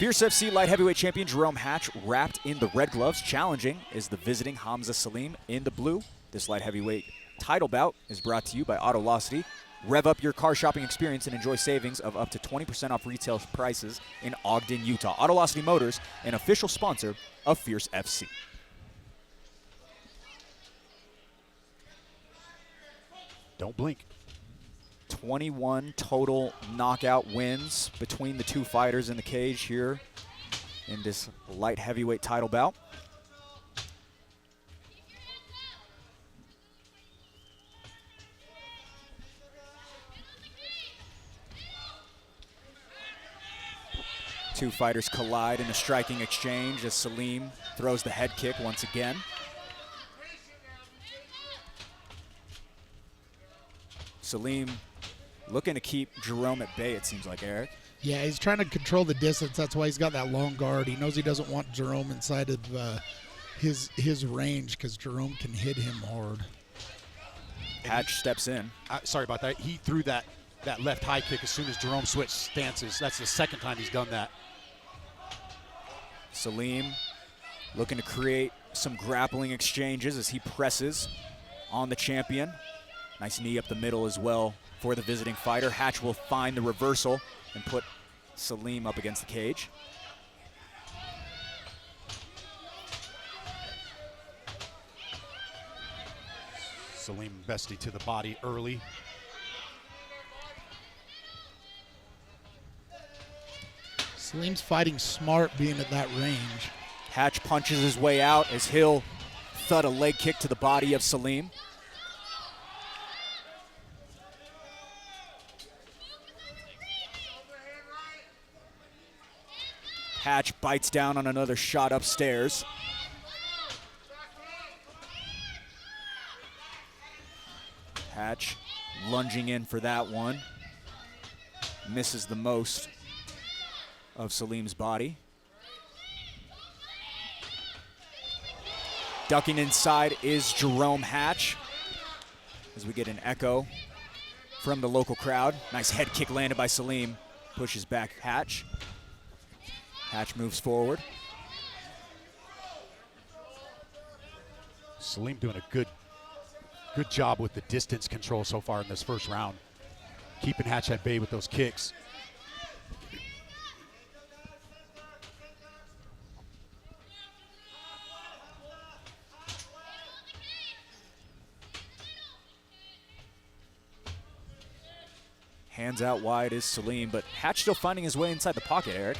Fierce FC light heavyweight champion Jarome Hatch, wrapped in the red gloves. Challenging is the visiting Hamza Salim in the blue. This light heavyweight title bout is brought to you by Autolocity. Rev up your car shopping experience and enjoy savings of up to 20% off retail prices in Ogden, Utah. Autolocity Motors, an official sponsor of Fierce FC. Don't blink. 21 total knockout wins between the two fighters in the cage here in this light heavyweight title bout. Two fighters collide in a striking exchange as Salim throws the head kick once again. Salim looking to keep Jarome at bay, it seems like, Eric. Yeah, he's trying to control the distance. That's why he's got that long guard. He knows he doesn't want Jarome inside of his range because Jarome can hit him hard. Hatch steps in. Sorry about that. He threw that left high kick as soon as Jarome switched stances. That's the second time he's done that. Salim looking to create some grappling exchanges as he presses on the champion. Nice knee up the middle as well for the visiting fighter. Hatch will find the reversal and put Salim up against the cage. Salim bestie to the body early. Salim's fighting smart being at that range. Hatch punches his way out as he'll thud a leg kick to the body of Salim. Hatch bites down on another shot upstairs. Hatch lunging in for that one. Misses the most of Salim's body. Ducking inside is Jarome Hatch as we get an echo from the local crowd. Nice head kick landed by Salim. Pushes back Hatch. Hatch moves forward. Salim doing a good job with the distance control so far in this first round. Keeping Hatch at bay with those kicks. Hands out wide is Salim, but Hatch still finding his way inside the pocket, Eric.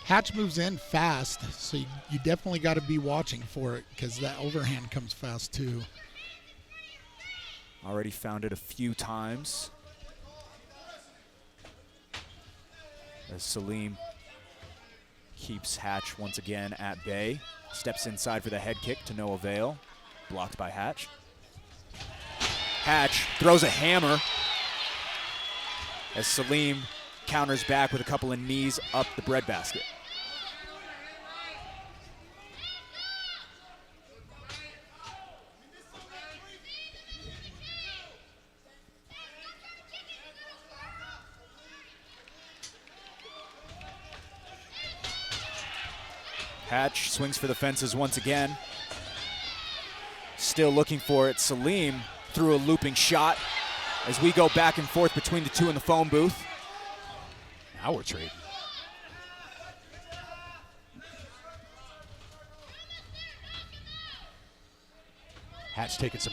Hatch moves in fast, so you definitely got to be watching for it because that overhand comes fast too. Already found it a few times. As Salim keeps Hatch once again at bay. Steps inside for the head kick to no avail. Blocked by Hatch. Hatch throws a hammer as Salim counters back with a couple of knees up the breadbasket. Hatch swings for the fences once again. Still looking for it. Salim threw a looping shot as we go back and forth between the two in the phone booth. Now we're trading. Hatch taking some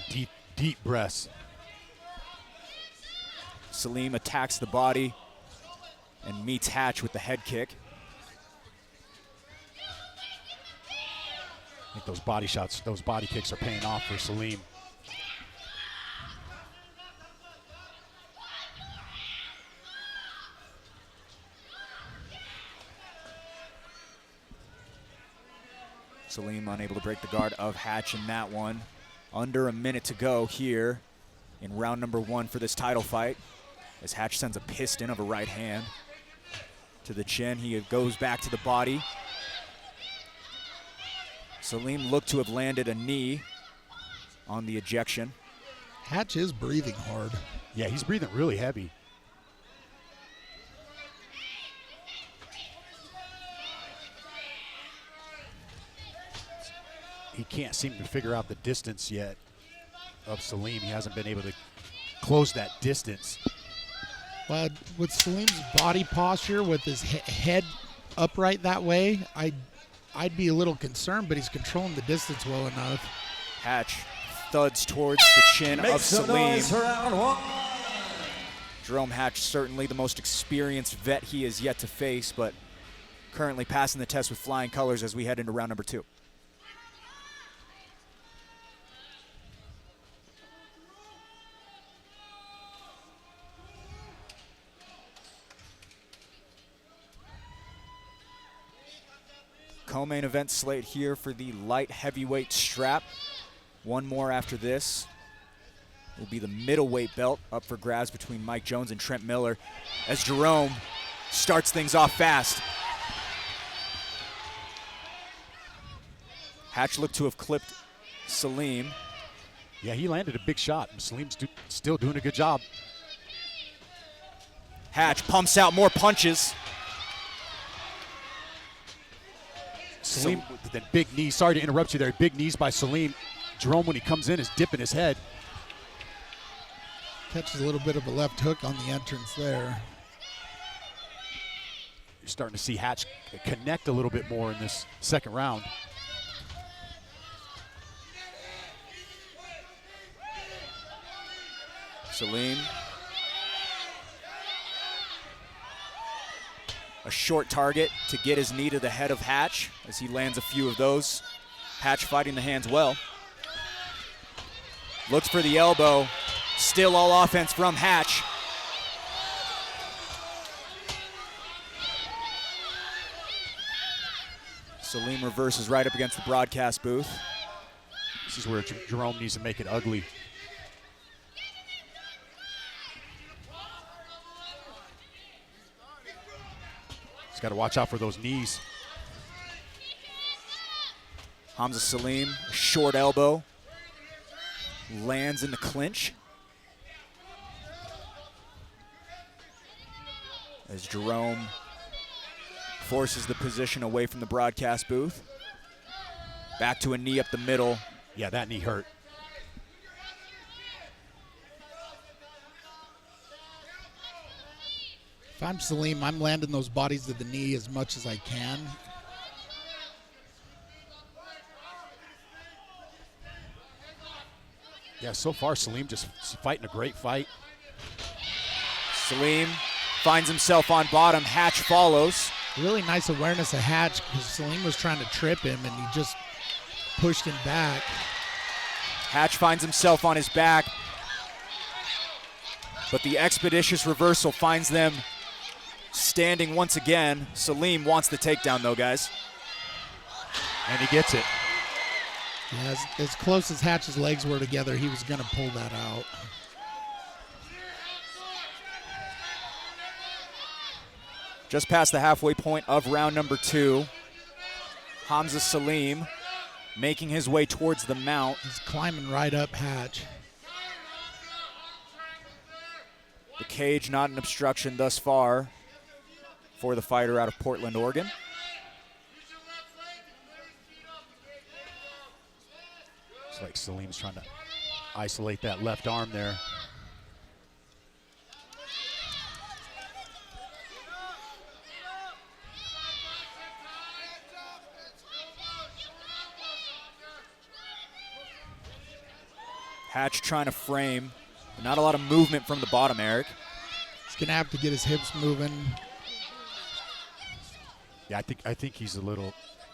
deep breaths. Salim attacks the body and meets Hatch with the head kick. I think those body shots, those body kicks are paying off for Salim. Salim unable to break the guard of Hatch in that one. Under a minute to go here in round number one for this title fight. As Hatch sends a piston of a right hand to the chin. He goes back to the body. Salim looked to have landed a knee on the ejection. Hatch is breathing hard. Yeah, he's breathing really heavy. he can't seem to figure out the distance yet of Salim. He hasn't been able to close that distance. Well, with Salim's body posture, with his head upright that way, I'd be a little concerned, but he's controlling the distance well enough. Hatch thuds towards the chin of Salim. Jarome Hatch, certainly the most experienced vet he has yet to face, but currently passing the test with flying colors as we head into round number 2. Co-main event slate here for the light heavyweight strap. One more after this will be the middleweight belt up for grabs between Mike Jones and Trent Miller as Jarome starts things off fast. Hatch looked to have clipped Salim. Yeah, he landed a big shot. Salim's still doing a good job. Hatch pumps out more punches. Salim with that big knee. Sorry to interrupt you there. Big knees by Salim. Jarome, when he comes in, is dipping his head. Catches a little bit of a left hook on the entrance there. You're starting to see Hatch connect a little bit more in this second round. Salim. A short target to get his knee to the head of Hatch as he lands a few of those. Hatch fighting the hands well. Looks for the elbow. Still all offense from Hatch. Salim reverses right up against the broadcast booth. This is where Jarome needs to make it ugly. He's got to watch out for those knees. Hamza Salim, a short elbow. Lands in the clinch. As Jarome forces the position away from the broadcast booth. Back to a knee up the middle. Yeah, that knee hurt. If I'm Salim, I'm landing those bodies to the knee as much as I can. Yeah, so far Salim just fighting a great fight. Salim finds himself on bottom. Hatch follows. Really nice awareness of Hatch because Salim was trying to trip him and he just pushed him back. Hatch finds himself on his back, but the expeditious reversal finds them standing once again. Salim wants the takedown though, guys. And he gets it. Yeah, as close as Hatch's legs were together, he was going to pull that out. Just past the halfway point of round number 2. Hamza Salim making his way towards the mount. He's climbing right up Hatch. The cage not an obstruction thus far for the fighter out of Portland, Oregon. It's like Salim's trying to isolate that left arm there. Hatch trying to frame. Not a lot of movement from the bottom, Eric. He's going to have to get his hips moving. Yeah, I think he's a little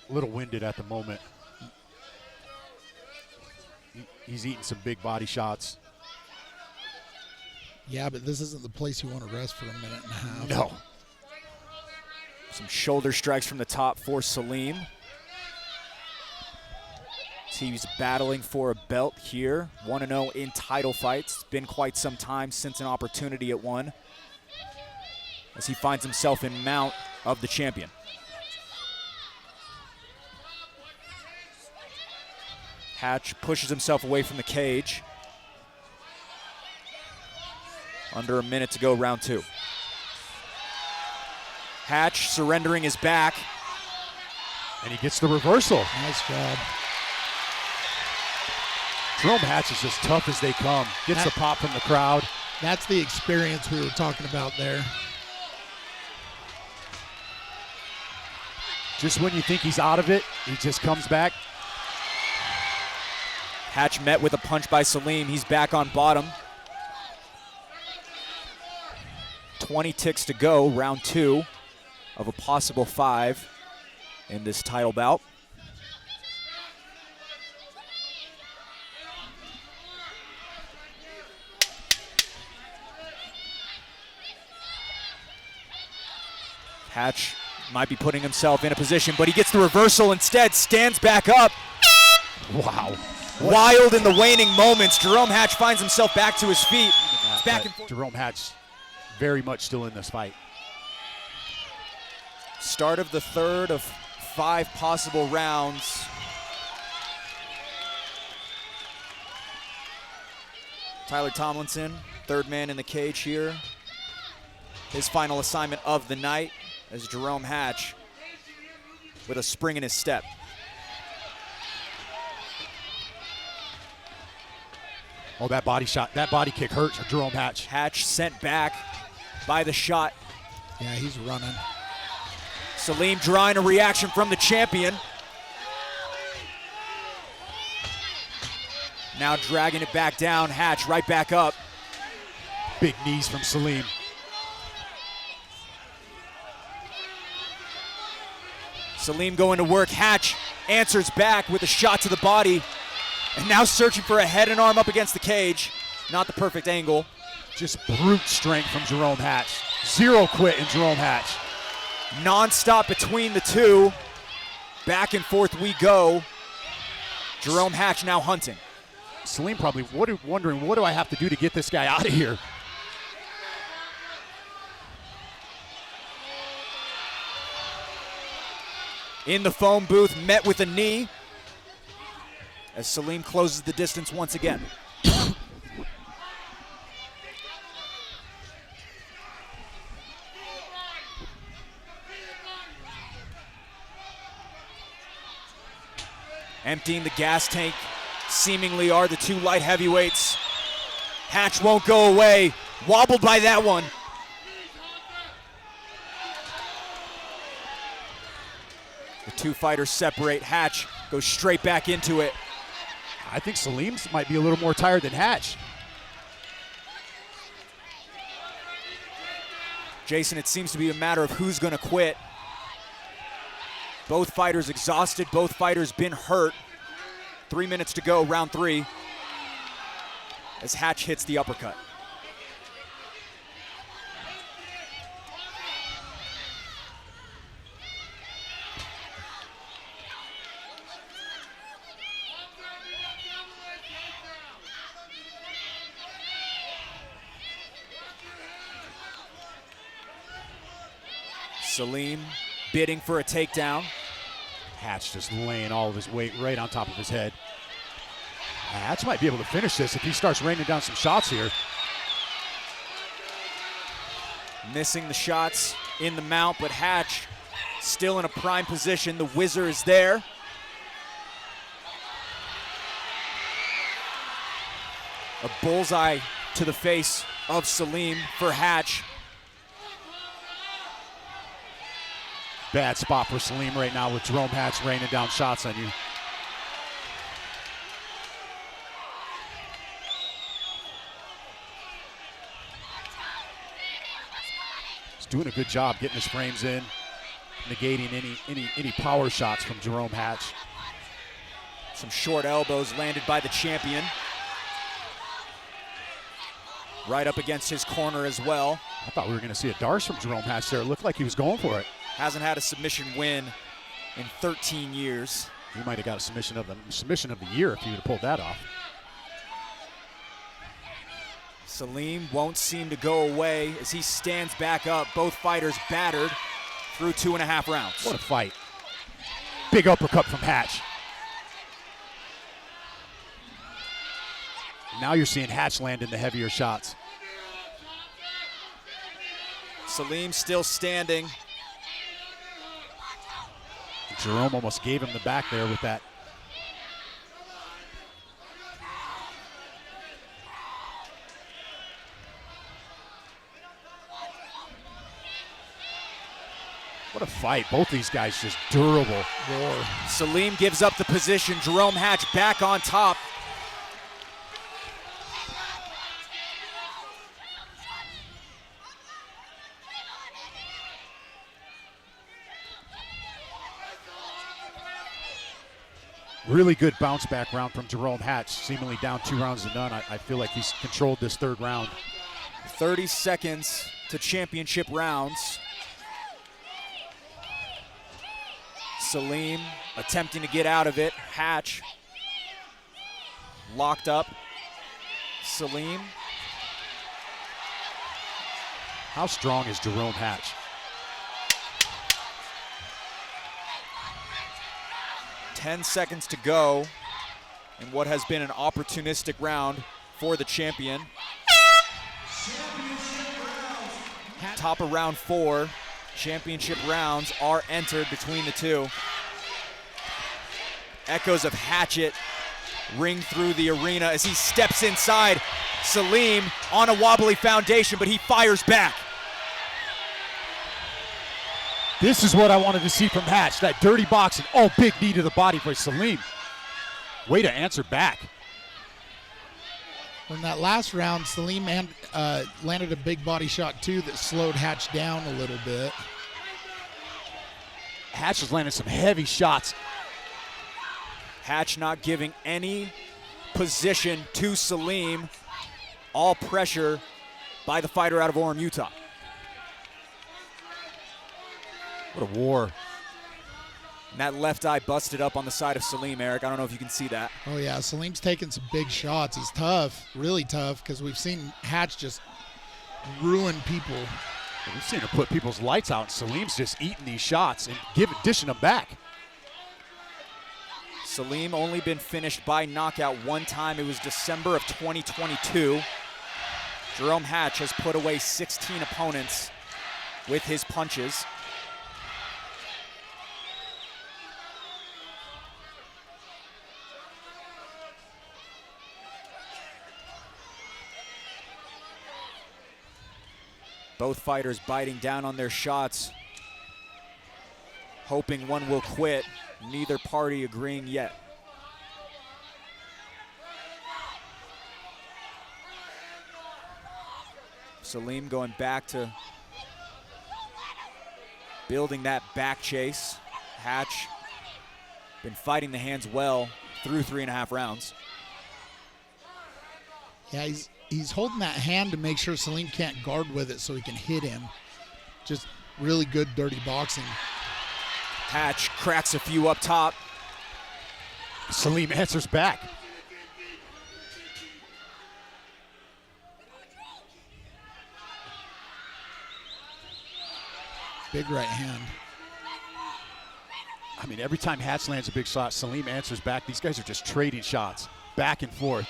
winded at the moment. He's eating some big body shots. Yeah, but this isn't the place you want to rest for a minute and a half. No. Some shoulder strikes from the top for Salim. He's battling for a belt here. 1-0 in title fights. It's been quite some time since an opportunity at one, as he finds himself in mount of the champion. Hatch pushes himself away from the cage. Under a minute to go, round 2. Hatch surrendering his back. And he gets the reversal. Nice job. Jerome Hatch is as tough as they come. Gets the pop from the crowd. That's the experience we were talking about there. Just when you think he's out of it, he just comes back. Hatch met with a punch by Salim. He's back on bottom. 20 ticks to go, round 2 of a possible 5 in this title bout. Hatch might be putting himself in a position, but he gets the reversal instead, stands back up. Wow. Wild in the waning moments. Jarome Hatch finds himself back to his feet. It's back and forth. Jerome Hatch very much still in this fight. Start of the third of 5 possible rounds. Tyler Tomlinson, third man in the cage here. His final assignment of the night as Jarome Hatch with a spring in his step. Oh, that body shot, that body kick hurts Jerome Hatch. Hatch sent back by the shot. Yeah, he's running. Salim drawing a reaction from the champion. Now dragging it back down. Hatch right back up. Big knees from Salim. Salim going to work. Hatch answers back with a shot to the body. And now searching for a head and arm up against the cage. Not the perfect angle. Just brute strength from Jerome Hatch. Zero quit in Jerome Hatch. Non-stop between the two. Back and forth we go. Jarome Hatch now hunting. Salim probably wondering, what do I have to do to get this guy out of here? In the foam booth, met with a knee as Salim closes the distance once again. Emptying the gas tank, seemingly are the 2 light heavyweights. Hatch won't go away, wobbled by that one. The 2 fighters separate. Hatch goes straight back into it. I think Salim's might be a little more tired than Hatch. Jason, it seems to be a matter of who's going to quit. Both fighters exhausted, both fighters been hurt. 3 minutes to go, round 3, as Hatch hits the uppercut. Salim bidding for a takedown. Hatch just laying all of his weight right on top of his head. Hatch might be able to finish this if he starts raining down some shots here. Missing the shots in the mount, but Hatch still in a prime position. The whizzer is there. A bullseye to the face of Salim for Hatch. Bad spot for Salim right now with Jerome Hatch raining down shots on you. He's doing a good job getting his frames in, negating any power shots from Jerome Hatch. Some short elbows landed by the champion. Right up against his corner as well. I thought we were going to see a darce from Jerome Hatch there. It looked like he was going for it. Hasn't had a submission win in 13 years. He might have got a submission of the year if he would have pulled that off. Salim won't seem to go away as he stands back up. Both fighters battered through 2.5 rounds. What a fight. Big uppercut from Hatch. Now you're seeing Hatch land in the heavier shots. Salim still standing. Jarome almost gave him the back there with that. What a fight. Both these guys just durable. War. Salim gives up the position. Jarome Hatch back on top. Really good bounce back round from Jarome Hatch, seemingly down 2 rounds to none. I feel like he's controlled this 3rd round. 30 seconds to championship rounds. Salim attempting to get out of it. Hatch locked up. Salim. How strong is Jarome Hatch? Ten seconds to go in what has been an opportunistic round for the champion. Top of round 4. Championship rounds are entered between the two. Echoes of Hatchet ring through the arena as he steps inside. Salim on a wobbly foundation, but he fires back. This is what I wanted to see from Hatch, that dirty box and big knee to the body for Salim. Way to answer back. In that last round, Salim landed a big body shot too that slowed Hatch down a little bit. Hatch has landed some heavy shots. Hatch not giving any position to Salim. All pressure by the fighter out of Orem, Utah. What a war. And that left eye busted up on the side of Salim, Eric. I don't know if you can see that. Oh yeah, Salim's taking some big shots. He's tough, really tough, because we've seen Hatch just ruin people. We've seen her put people's lights out. Salim's just eating these shots and dishing them back. Salim only been finished by knockout one time. It was December of 2022. Jarome Hatch has put away 16 opponents with his punches. Both fighters biting down on their shots, hoping one will quit. Neither party agreeing yet. Salim going back to building that back chase. Hatch been fighting the hands well through 3.5 rounds. Yeah, he's holding that hand to make sure Salim can't guard with it so he can hit him. Just really good dirty boxing. Hatch cracks a few up top. Salim answers back. Big right hand. I mean, every time Hatch lands a big shot, Salim answers back. These guys are just trading shots back and forth.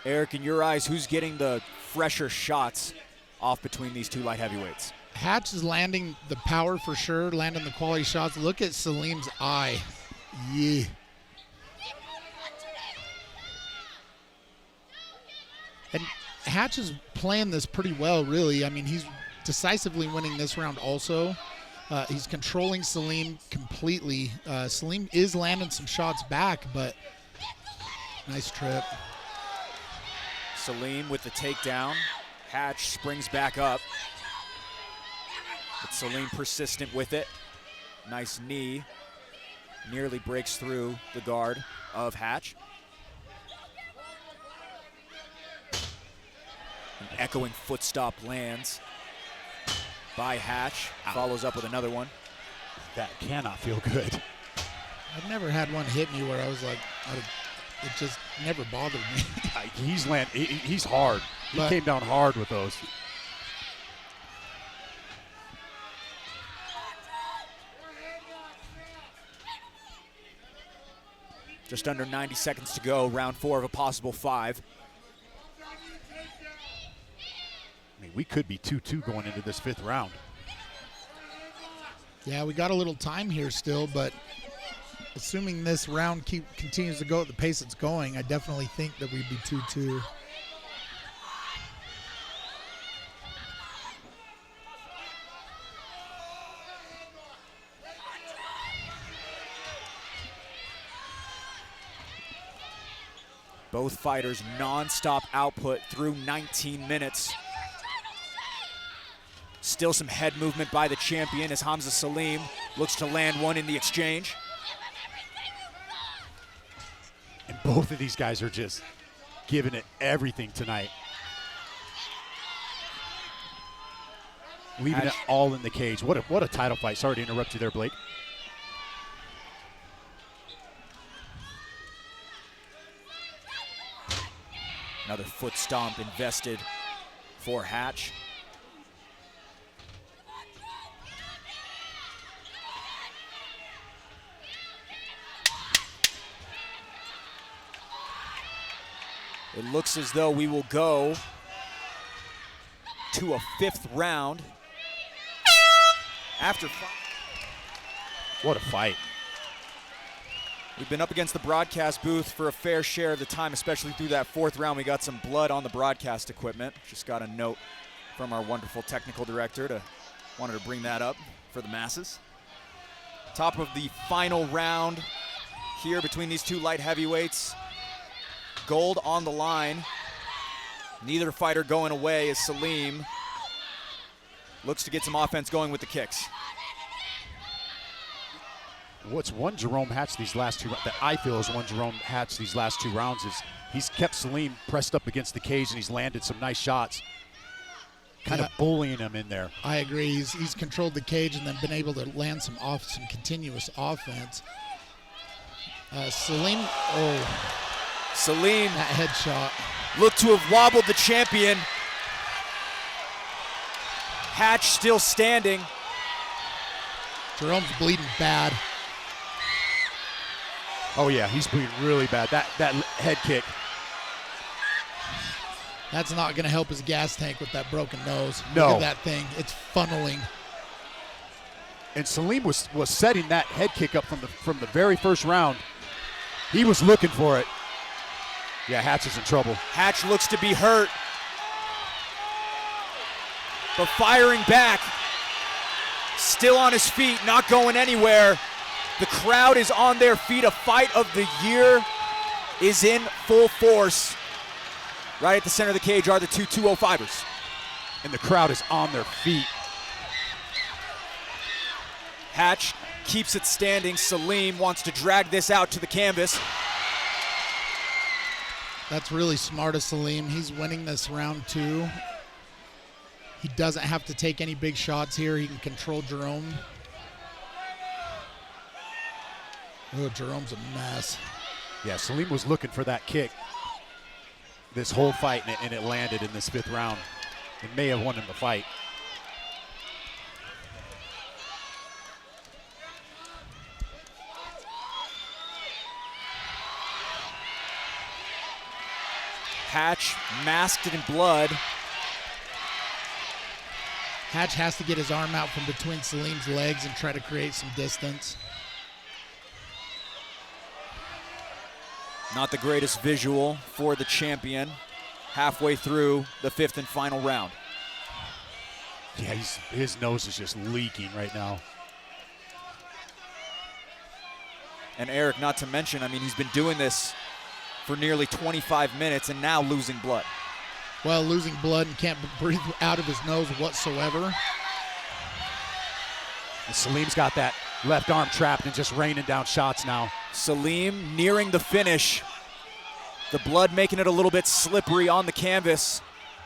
Eric, in your eyes, who's getting the fresher shots off between these two light heavyweights? Hatch is landing the power for sure, landing the quality shots. Look at Salim's eye. Yeah. And Hatch is playing this pretty well, really. I mean, he's decisively winning this round also. He's controlling Salim completely. Salim is landing some shots back, but nice trip. Salim with the takedown. Hatch springs back up. But Salim persistent with it. Nice knee. Nearly breaks through the guard of Hatch. An echoing foot stop lands by Hatch. Follows up with another one. That cannot feel good. I've never had one hit me where I was like, it just never bothered me. He's hard. He came down hard with those. Just under 90 seconds to go, round 4 of a possible 5. I mean, we could be 2-2 going into this 5th round. Yeah, we got a little time here still, but assuming this round continues to go at the pace it's going, I definitely think that we'd be 2-2. Both fighters non-stop output through 19 minutes. Still some head movement by the champion as Hamza Salim looks to land one in the exchange. And both of these guys are just giving it everything tonight. Leaving it all in the cage. What a title fight. Sorry to interrupt you there, Blake. Another foot stomp invested for Hatch. It looks as though we will go to a 5th round after 5. What a fight. We've been up against the broadcast booth for a fair share of the time, especially through that 4th round. We got some blood on the broadcast equipment. Just got a note from our wonderful technical director wanted to bring that up for the masses. Top of the final round here between these two light heavyweights. Gold on the line. Neither fighter going away as Salim looks to get some offense going with the kicks. What's won Jarome Hatch these last two, that I feel is won Jarome Hatch these last 2 rounds, is he's kept Salim pressed up against the cage and he's landed some nice shots, kind of bullying him in there. I agree. He's controlled the cage and then been able to land some continuous offense. Salim, Salim, that headshot looked to have wobbled the champion. Hatch still standing. Jerome's bleeding bad. Oh yeah, he's bleeding really bad. That head kick. That's not going to help his gas tank with that broken nose. No. Look at that thing. It's funneling. And Salim was setting that head kick up from the very first round. He was looking for it. Yeah, Hatch is in trouble. Hatch looks to be hurt, but firing back. Still on his feet, not going anywhere. The crowd is on their feet. A fight of the year is in full force. Right at the center of the cage are the two 205ers. And the crowd is on their feet. Hatch keeps it standing. Salim wants to drag this out to the canvas. That's really smart of Salim. He's winning this round 2. He doesn't have to take any big shots here. He can control Jarome. Oh, Jerome's a mess. Yeah, Salim was looking for that kick this whole fight, and it landed in this 5th round. It may have won him the fight. Hatch masked in blood. Hatch has to get his arm out from between Salim's legs and try to create some distance. Not the greatest visual for the champion halfway through the 5th and final round. Yeah, his nose is just leaking right now. And Eric, not to mention, I mean, he's been doing this for nearly 25 minutes and now losing blood. Well, losing blood and can't breathe out of his nose whatsoever. And Salim's got that left arm trapped and just raining down shots now. Salim nearing the finish. The blood making it a little bit slippery on the canvas.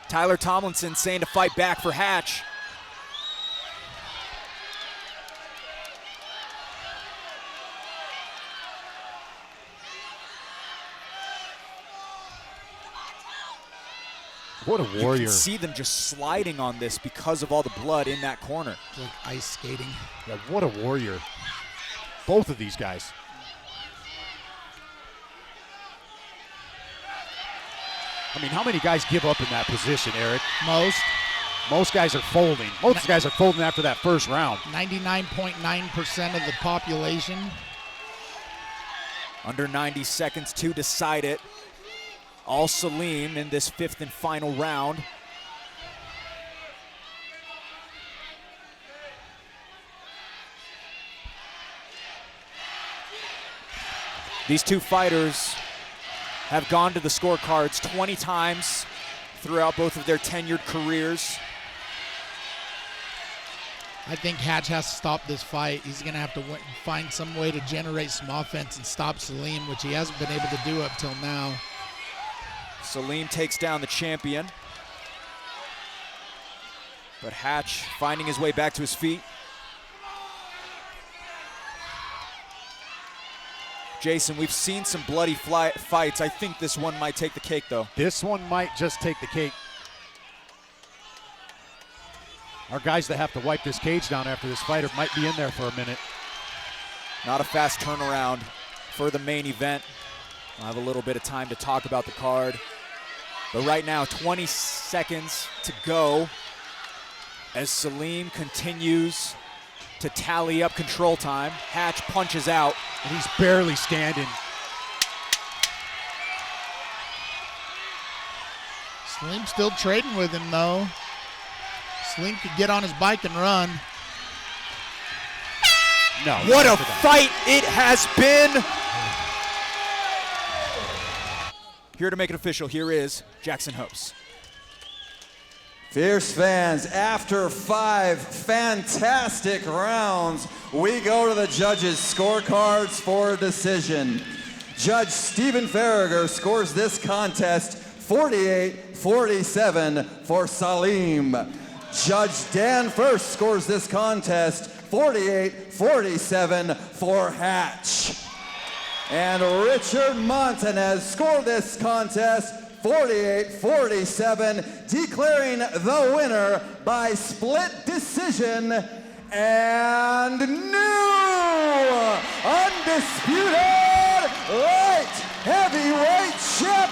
Tyler Tomlinson saying to fight back for Hatch. What a warrior. You can see them just sliding on this because of all the blood in that corner. It's like ice skating. Yeah, what a warrior. Both of these guys. I mean, how many guys give up in that position, Eric? Most guys are folding. Most guys are folding after that first round. 99.9% of the population. Under 90 seconds to decide it. All Salim in this 5th and final round. These two fighters have gone to the scorecards 20 times throughout both of their tenured careers. I think Hatch has to stop this fight. He's going to have to find some way to generate some offense and stop Salim, which he hasn't been able to do up till now. Salim takes down the champion. But Hatch finding his way back to his feet. Jason, we've seen some bloody fights. I think this one might take the cake, though. This one might just take the cake. Our guys that have to wipe this cage down after this fighter might be in there for a minute. Not a fast turnaround for the main event. I'll have a little bit of time to talk about the card. But right now, 20 seconds to go as Salim continues to tally up control time. Hatch punches out. And he's barely standing. Salim's still trading with him, though. Salim could get on his bike and run. No. What a fight it has been. Here to make it official, here is Jackson Hopes. Fierce fans, after 5 fantastic rounds, we go to the judges' scorecards for a decision. Judge Stephen Farragher scores this contest 48-47 for Salim. Judge Dan First scores this contest 48-47 for Hatch. And Richard Montanez scored this contest 48-47, declaring the winner by split decision and new undisputed light heavyweight champion.